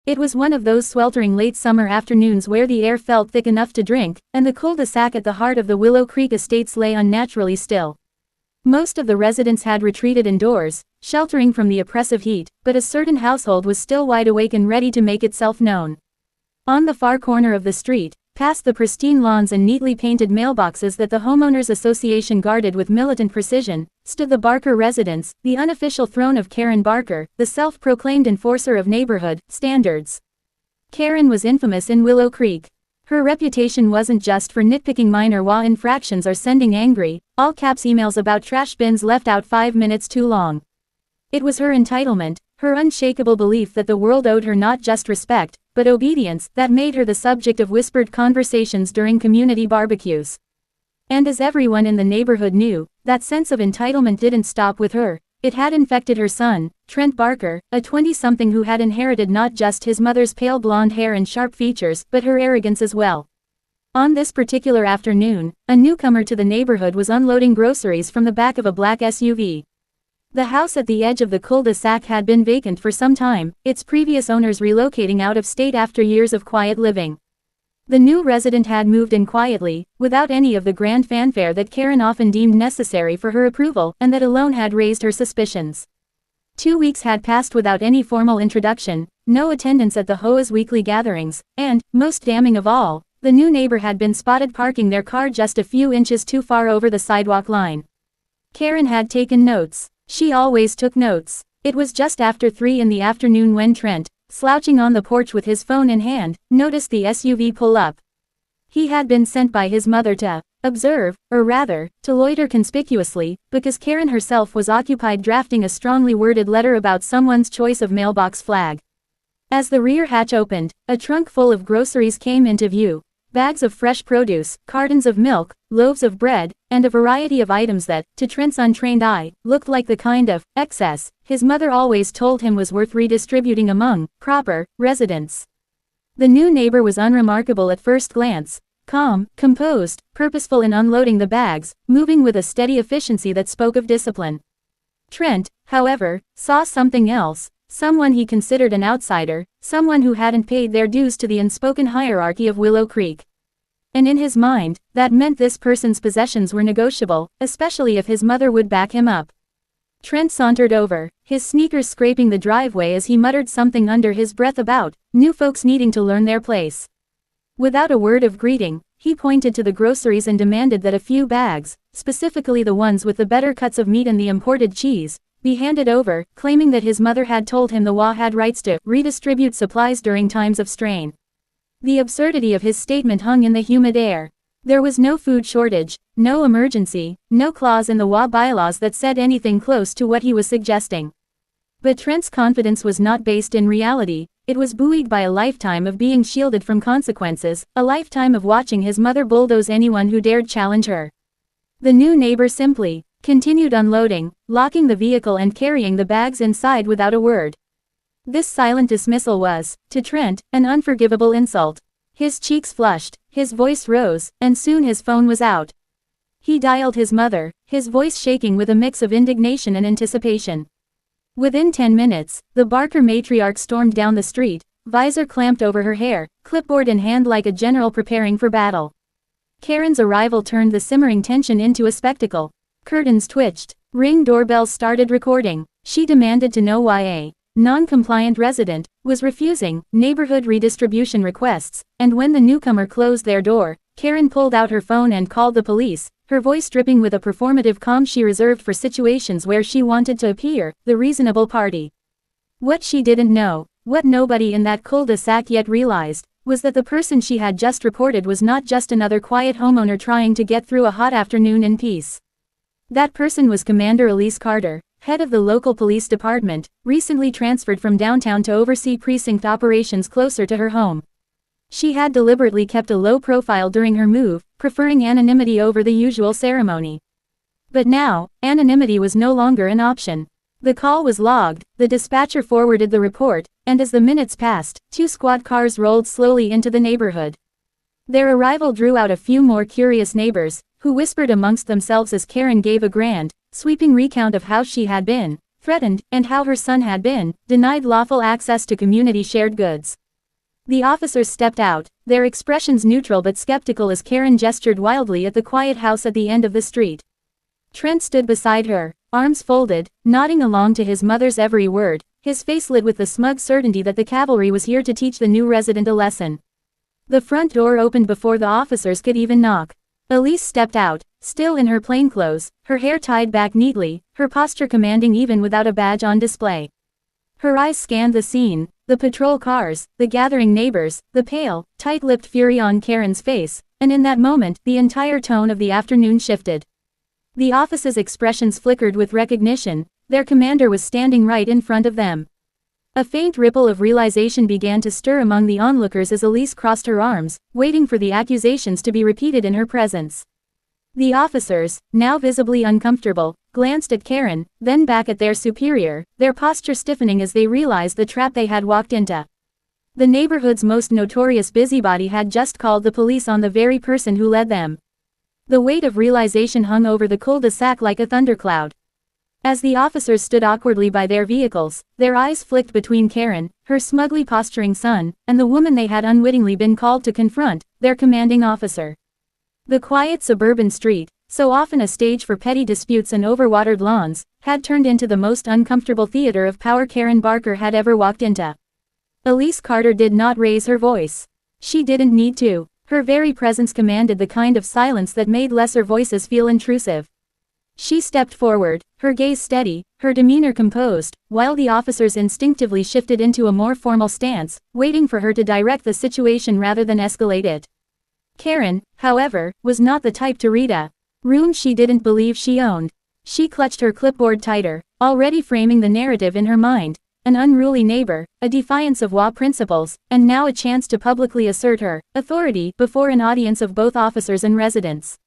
It was one of those sweltering late summer afternoons where the air felt thick enough to drink, and the cul-de-sac at the heart of the Willow Creek estates lay unnaturally still. Most of the residents had retreated indoors, sheltering from the oppressive heat, but a certain household was still wide awake and ready to make itself known. On the far corner of the street, past the pristine lawns and neatly painted mailboxes that the Homeowners Association guarded with militant precision, stood the Barker residence, the unofficial throne of Karen Barker, the self-proclaimed enforcer of neighborhood standards. Karen was infamous in Willow Creek. Her reputation wasn't just for nitpicking minor law infractions or sending angry, all-caps emails about trash bins left out 5 minutes too long. It was her entitlement, her unshakable belief that the world owed her not just respect, but obedience, that made her the subject of whispered conversations during community barbecues. And as everyone in the neighborhood knew, that sense of entitlement didn't stop with her. It had infected her son, Trent Barker, a 20-something who had inherited not just his mother's pale blonde hair and sharp features, but her arrogance as well. On this particular afternoon, a newcomer to the neighborhood was unloading groceries from the back of a black SUV. The house at the edge of the cul-de-sac had been vacant for some time, its previous owners relocating out of state after years of quiet living. The new resident had moved in quietly, without any of the grand fanfare that Karen often deemed necessary for her approval, and that alone had raised her suspicions. 2 weeks had passed without any formal introduction, no attendance at the HOA's weekly gatherings, and, most damning of all, the new neighbor had been spotted parking their car just a few inches too far over the sidewalk line. Karen had taken notes. She always took notes. It was just after 3 in the afternoon when Trent, slouching on the porch with his phone in hand, noticed the SUV pull up. He had been sent by his mother to observe, or rather, to loiter conspicuously, because Karen herself was occupied drafting a strongly worded letter about someone's choice of mailbox flag. As the rear hatch opened, a trunk full of groceries came into view. Bags of fresh produce, cartons of milk, loaves of bread, and a variety of items that, to Trent's untrained eye, looked like the kind of excess his mother always told him was worth redistributing among proper residents. The new neighbor was unremarkable at first glance, calm, composed, purposeful in unloading the bags, moving with a steady efficiency that spoke of discipline. Trent, however, saw something else. Someone he considered an outsider, someone who hadn't paid their dues to the unspoken hierarchy of Willow Creek. And in his mind, that meant this person's possessions were negotiable, especially if his mother would back him up. Trent sauntered over, his sneakers scraping the driveway as he muttered something under his breath about new folks needing to learn their place. Without a word of greeting, he pointed to the groceries and demanded that a few bags, specifically the ones with the better cuts of meat and the imported cheese, be handed over, claiming that his mother had told him the HOA had rights to redistribute supplies during times of strain. The absurdity of his statement hung in the humid air. There was no food shortage, no emergency, no clause in the HOA bylaws that said anything close to what he was suggesting. But Trent's confidence was not based in reality, it was buoyed by a lifetime of being shielded from consequences, a lifetime of watching his mother bulldoze anyone who dared challenge her. The new neighbor simply continued unloading, locking the vehicle and carrying the bags inside without a word. This silent dismissal was, to Trent, an unforgivable insult. His cheeks flushed, his voice rose, and soon his phone was out. He dialed his mother, his voice shaking with a mix of indignation and anticipation. Within 10 minutes, the Barker matriarch stormed down the street, visor clamped over her hair, clipboard in hand like a general preparing for battle. Karen's arrival turned the simmering tension into a spectacle. Curtains twitched. Ring doorbells started recording. She demanded to know why a non-compliant resident was refusing neighborhood redistribution requests, and when the newcomer closed their door, Karen pulled out her phone and called the police, her voice dripping with a performative calm she reserved for situations where she wanted to appear the reasonable party. What she didn't know, what nobody in that cul-de-sac yet realized, was that the person she had just reported was not just another quiet homeowner trying to get through a hot afternoon in peace. That person was Commander Elise Carter, head of the local police department, recently transferred from downtown to oversee precinct operations closer to her home. She had deliberately kept a low profile during her move, preferring anonymity over the usual ceremony. But now, anonymity was no longer an option. The call was logged, the dispatcher forwarded the report, and as the minutes passed, 2 squad cars rolled slowly into the neighborhood. Their arrival drew out a few more curious neighbors, who whispered amongst themselves as Karen gave a grand, sweeping recount of how she had been threatened, and how her son had been denied lawful access to community shared goods. The officers stepped out, their expressions neutral but skeptical as Karen gestured wildly at the quiet house at the end of the street. Trent stood beside her, arms folded, nodding along to his mother's every word, his face lit with the smug certainty that the cavalry was here to teach the new resident a lesson. The front door opened before the officers could even knock. Elise stepped out, still in her plainclothes, her hair tied back neatly, her posture commanding even without a badge on display. Her eyes scanned the scene, the patrol cars, the gathering neighbors, the pale, tight-lipped fury on Karen's face, and in that moment, the entire tone of the afternoon shifted. The office's expressions flickered with recognition, their commander was standing right in front of them. A faint ripple of realization began to stir among the onlookers as Elise crossed her arms, waiting for the accusations to be repeated in her presence. The officers, now visibly uncomfortable, glanced at Karen, then back at their superior, their posture stiffening as they realized the trap they had walked into. The neighborhood's most notorious busybody had just called the police on the very person who led them. The weight of realization hung over the cul-de-sac like a thundercloud. As the officers stood awkwardly by their vehicles, their eyes flicked between Karen, her smugly posturing son, and the woman they had unwittingly been called to confront, their commanding officer. The quiet suburban street, so often a stage for petty disputes and overwatered lawns, had turned into the most uncomfortable theater of power Karen Barker had ever walked into. Elise Carter did not raise her voice. She didn't need to. Her very presence commanded the kind of silence that made lesser voices feel intrusive. She stepped forward, her gaze steady, her demeanor composed, while the officers instinctively shifted into a more formal stance, waiting for her to direct the situation rather than escalate it. Karen, however, was not the type to read a room she didn't believe she owned. She clutched her clipboard tighter, already framing the narrative in her mind. An unruly neighbor, a defiance of HOA principles, and now a chance to publicly assert her authority before an audience of both officers and residents.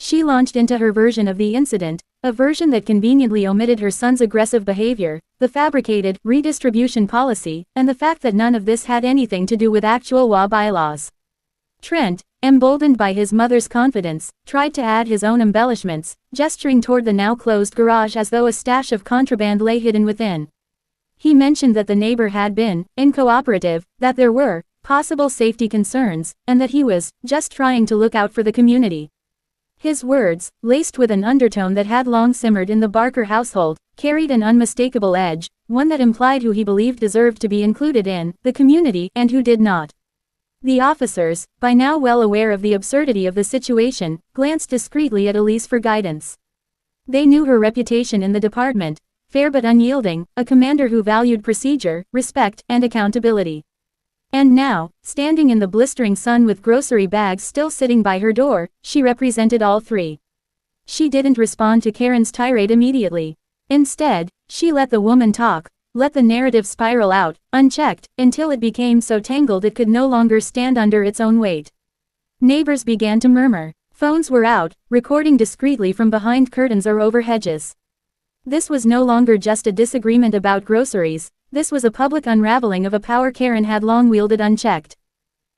She launched into her version of the incident, a version that conveniently omitted her son's aggressive behavior, the fabricated redistribution policy, and the fact that none of this had anything to do with actual HOA bylaws. Trent, emboldened by his mother's confidence, tried to add his own embellishments, gesturing toward the now closed garage as though a stash of contraband lay hidden within. He mentioned that the neighbor had been uncooperative, that there were possible safety concerns, and that he was just trying to look out for the community. His words, laced with an undertone that had long simmered in the Barker household, carried an unmistakable edge, one that implied who he believed deserved to be included in the community and who did not. The officers, by now well aware of the absurdity of the situation, glanced discreetly at Elise for guidance. They knew her reputation in the department, fair but unyielding, a commander who valued procedure, respect, and accountability. And now, standing in the blistering sun with grocery bags still sitting by her door, she represented all three. She didn't respond to Karen's tirade immediately. Instead, she let the woman talk, let the narrative spiral out, unchecked, until it became so tangled it could no longer stand under its own weight. Neighbors began to murmur. Phones were out, recording discreetly from behind curtains or over hedges. This was no longer just a disagreement about groceries, this was a public unraveling of a power Karen had long wielded unchecked.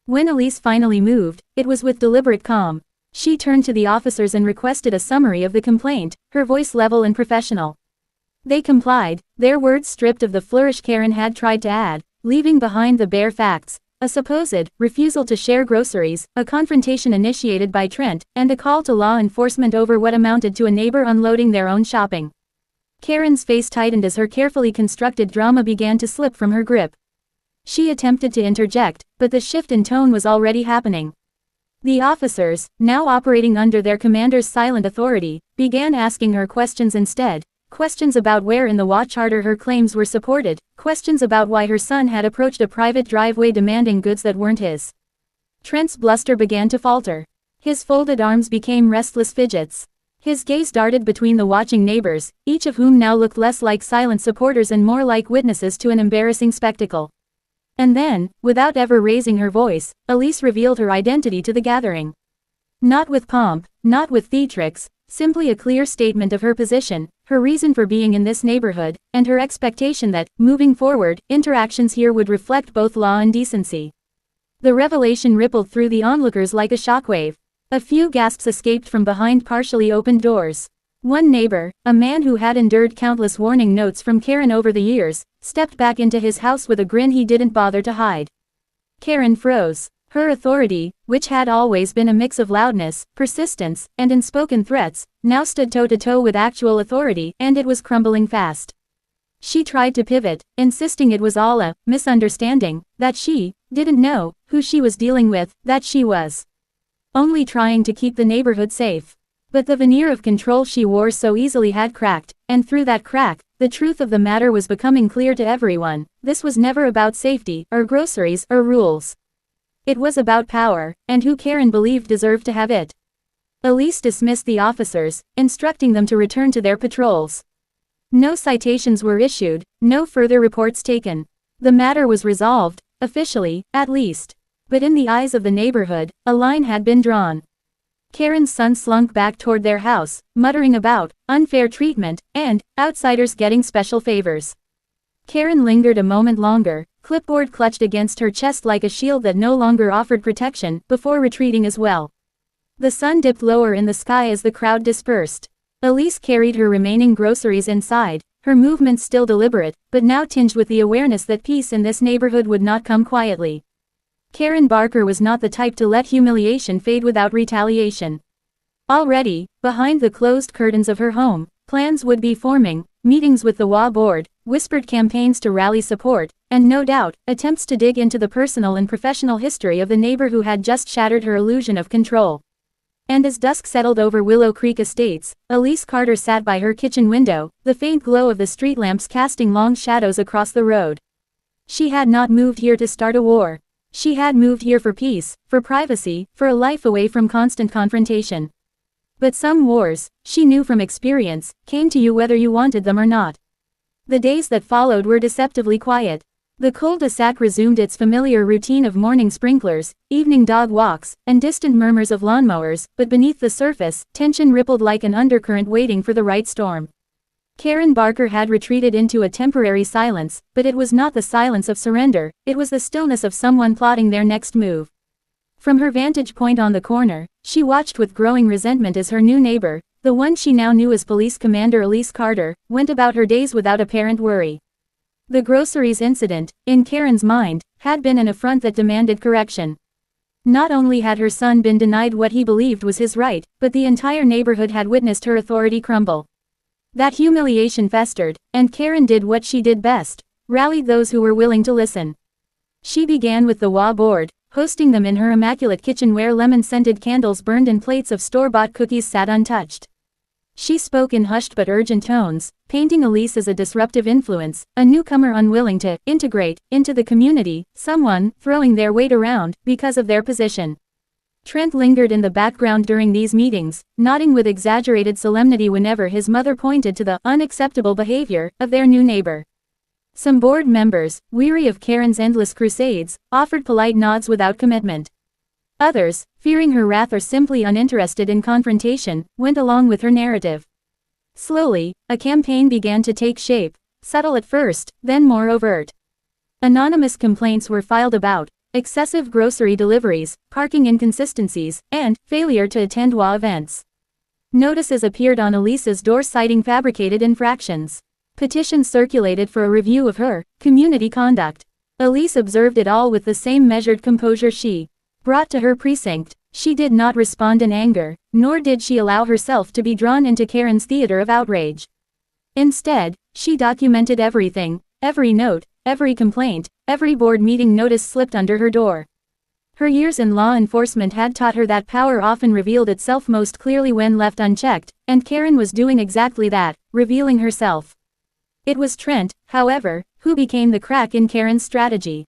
When Elise finally moved, it was with deliberate calm. She turned to the officers and requested a summary of the complaint, her voice level and professional. They complied, their words stripped of the flourish Karen had tried to add, leaving behind the bare facts, a supposed refusal to share groceries, a confrontation initiated by Trent, and a call to law enforcement over what amounted to a neighbor unloading their own shopping. Karen's face tightened as her carefully constructed drama began to slip from her grip. She attempted to interject, but the shift in tone was already happening. The officers, now operating under their commander's silent authority, began asking her questions instead, questions about where in the HOA charter her claims were supported, questions about why her son had approached a private driveway demanding goods that weren't his. Trent's bluster began to falter. His folded arms became restless fidgets. His gaze darted between the watching neighbors, each of whom now looked less like silent supporters and more like witnesses to an embarrassing spectacle. And then, without ever raising her voice, Elise revealed her identity to the gathering. Not with pomp, not with theatrics, simply a clear statement of her position, her reason for being in this neighborhood, and her expectation that, moving forward, interactions here would reflect both law and decency. The revelation rippled through the onlookers like a shockwave. A few gasps escaped from behind partially opened doors. One neighbor, a man who had endured countless warning notes from Karen over the years, stepped back into his house with a grin he didn't bother to hide. Karen froze. Her authority, which had always been a mix of loudness, persistence, and unspoken threats, now stood toe-to-toe with actual authority, and it was crumbling fast. She tried to pivot, insisting it was all a misunderstanding, that she didn't know who she was dealing with, that she was only trying to keep the neighborhood safe. But the veneer of control she wore so easily had cracked, and through that crack, the truth of the matter was becoming clear to everyone. This was never about safety, or groceries, or rules. It was about power, and who Karen believed deserved to have it. Elise dismissed the officers, instructing them to return to their patrols. No citations were issued, no further reports taken. The matter was resolved, officially, at least. But in the eyes of the neighborhood, a line had been drawn. Karen's son slunk back toward their house, muttering about unfair treatment and outsiders getting special favors. Karen lingered a moment longer, clipboard clutched against her chest like a shield that no longer offered protection, before retreating as well. The sun dipped lower in the sky as the crowd dispersed. Elise carried her remaining groceries inside, her movements still deliberate, but now tinged with the awareness that peace in this neighborhood would not come quietly. Karen Barker was not the type to let humiliation fade without retaliation. Already, behind the closed curtains of her home, plans would be forming, meetings with the HOA board, whispered campaigns to rally support, and no doubt, attempts to dig into the personal and professional history of the neighbor who had just shattered her illusion of control. And as dusk settled over Willow Creek Estates, Elise Carter sat by her kitchen window, the faint glow of the street lamps casting long shadows across the road. She had not moved here to start a war. She had moved here for peace, for privacy, for a life away from constant confrontation. But some wars, she knew from experience, came to you whether you wanted them or not. The days that followed were deceptively quiet. The cul-de-sac resumed its familiar routine of morning sprinklers, evening dog walks, and distant murmurs of lawnmowers, but beneath the surface, tension rippled like an undercurrent waiting for the right storm. Karen Barker had retreated into a temporary silence, but it was not the silence of surrender, it was the stillness of someone plotting their next move. From her vantage point on the corner, she watched with growing resentment as her new neighbor, the one she now knew as Police Commander Elise Carter, went about her days without apparent worry. The groceries incident, in Karen's mind, had been an affront that demanded correction. Not only had her son been denied what he believed was his right, but the entire neighborhood had witnessed her authority crumble. That humiliation festered, and Karen did what she did best, rallied those who were willing to listen. She began with the HOA board, hosting them in her immaculate kitchen where lemon-scented candles burned and plates of store-bought cookies sat untouched. She spoke in hushed but urgent tones, painting Elise as a disruptive influence, a newcomer unwilling to integrate into the community, someone throwing their weight around because of their position. Trent lingered in the background during these meetings, nodding with exaggerated solemnity whenever his mother pointed to the unacceptable behavior of their new neighbor. Some board members, weary of Karen's endless crusades, offered polite nods without commitment. Others, fearing her wrath or simply uninterested in confrontation, went along with her narrative. Slowly, a campaign began to take shape, subtle at first, then more overt. Anonymous complaints were filed about excessive grocery deliveries, parking inconsistencies, and failure to attend HOA events. Notices appeared on Elise's door citing fabricated infractions. Petitions circulated for a review of her community conduct. Elise observed it all with the same measured composure she brought to her precinct. She did not respond in anger, nor did she allow herself to be drawn into Karen's theater of outrage. Instead, she documented everything, every note, every complaint, every board meeting notice slipped under her door. Her years in law enforcement had taught her that power often revealed itself most clearly when left unchecked, and Karen was doing exactly that, revealing herself. It was Trent, however, who became the crack in Karen's strategy.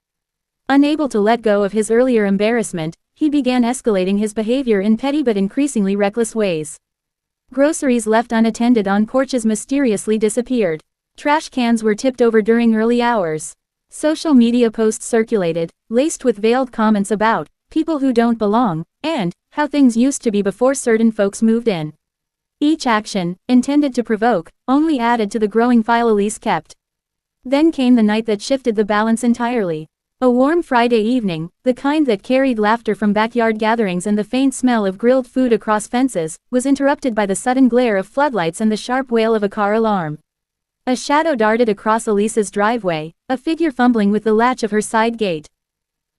Unable to let go of his earlier embarrassment, he began escalating his behavior in petty but increasingly reckless ways. Groceries left unattended on porches mysteriously disappeared. Trash cans were tipped over during early hours. Social media posts circulated, laced with veiled comments about people who don't belong, and how things used to be before certain folks moved in. Each action, intended to provoke, only added to the growing file Elise kept. Then came the night that shifted the balance entirely. A warm Friday evening, the kind that carried laughter from backyard gatherings and the faint smell of grilled food across fences, was interrupted by the sudden glare of floodlights and the sharp wail of a car alarm. A shadow darted across Elisa's driveway, a figure fumbling with the latch of her side gate.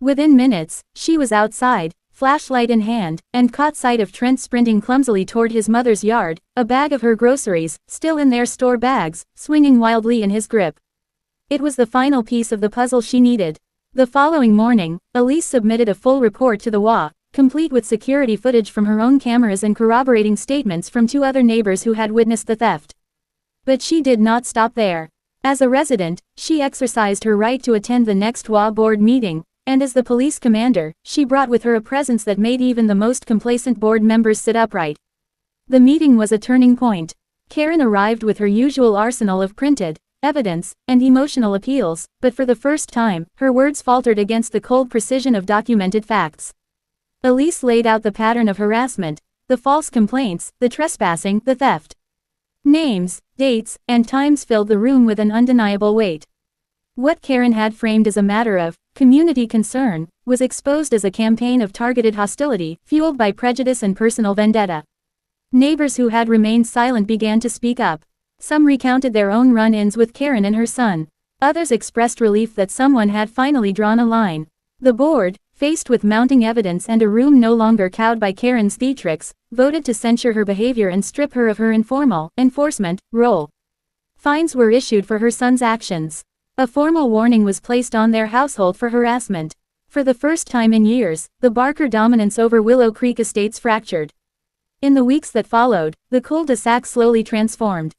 Within minutes, she was outside, flashlight in hand, and caught sight of Trent sprinting clumsily toward his mother's yard, a bag of her groceries, still in their store bags, swinging wildly in his grip. It was the final piece of the puzzle she needed. The following morning, Elise submitted a full report to the HOA, complete with security footage from her own cameras and corroborating statements from 2 other neighbors who had witnessed the theft. But she did not stop there. As a resident, she exercised her right to attend the next HOA board meeting, and as the police commander, she brought with her a presence that made even the most complacent board members sit upright. The meeting was a turning point. Karen arrived with her usual arsenal of printed evidence, and emotional appeals, but for the first time, her words faltered against the cold precision of documented facts. Elise laid out the pattern of harassment, the false complaints, the trespassing, the theft. Names, dates, and times filled the room with an undeniable weight. What Karen had framed as a matter of community concern was exposed as a campaign of targeted hostility, fueled by prejudice and personal vendetta. Neighbors who had remained silent began to speak up. Some recounted their own run-ins with Karen and her son. Others expressed relief that someone had finally drawn a line. The board, faced with mounting evidence and a room no longer cowed by Karen's theatrics, voted to censure her behavior and strip her of her informal enforcement role. Fines were issued for her son's actions. A formal warning was placed on their household for harassment. For the first time in years, the Barker dominance over Willow Creek Estates fractured. In the weeks that followed, the cul-de-sac slowly transformed.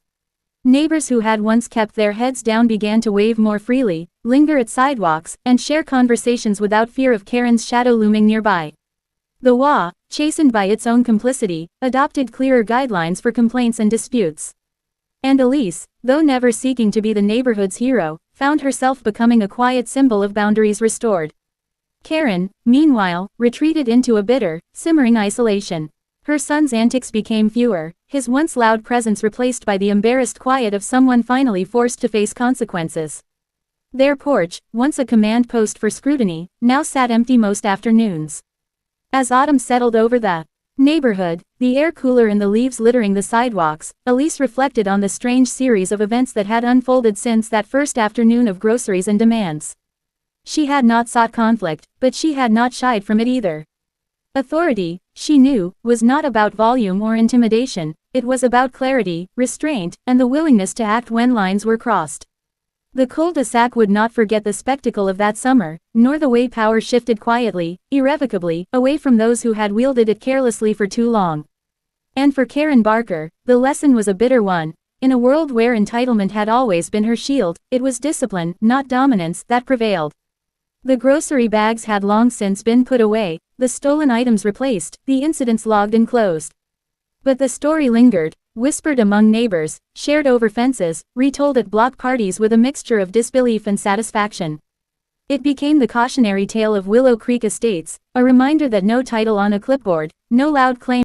Neighbors who had once kept their heads down began to wave more freely, linger at sidewalks, and share conversations without fear of Karen's shadow looming nearby. The HOA, chastened by its own complicity, adopted clearer guidelines for complaints and disputes. And Elise, though never seeking to be the neighborhood's hero, found herself becoming a quiet symbol of boundaries restored. Karen, meanwhile, retreated into a bitter, simmering isolation. Her son's antics became fewer, his once loud presence replaced by the embarrassed quiet of someone finally forced to face consequences. Their porch, once a command post for scrutiny, now sat empty most afternoons. As autumn settled over the neighborhood, the air cooler and the leaves littering the sidewalks, Elise reflected on the strange series of events that had unfolded since that first afternoon of groceries and demands. She had not sought conflict, but she had not shied from it either. Authority, she knew, was not about volume or intimidation, it was about clarity, restraint, and the willingness to act when lines were crossed. The cul-de-sac would not forget the spectacle of that summer, nor the way power shifted quietly, irrevocably, away from those who had wielded it carelessly for too long. And for Karen Barker, the lesson was a bitter one. In a world where entitlement had always been her shield, it was discipline, not dominance, that prevailed. The grocery bags had long since been put away, the stolen items replaced, the incidents logged and closed. But the story lingered, whispered among neighbors, shared over fences, retold at block parties with a mixture of disbelief and satisfaction. It became the cautionary tale of Willow Creek Estates, a reminder that no title on a clipboard, no loud claim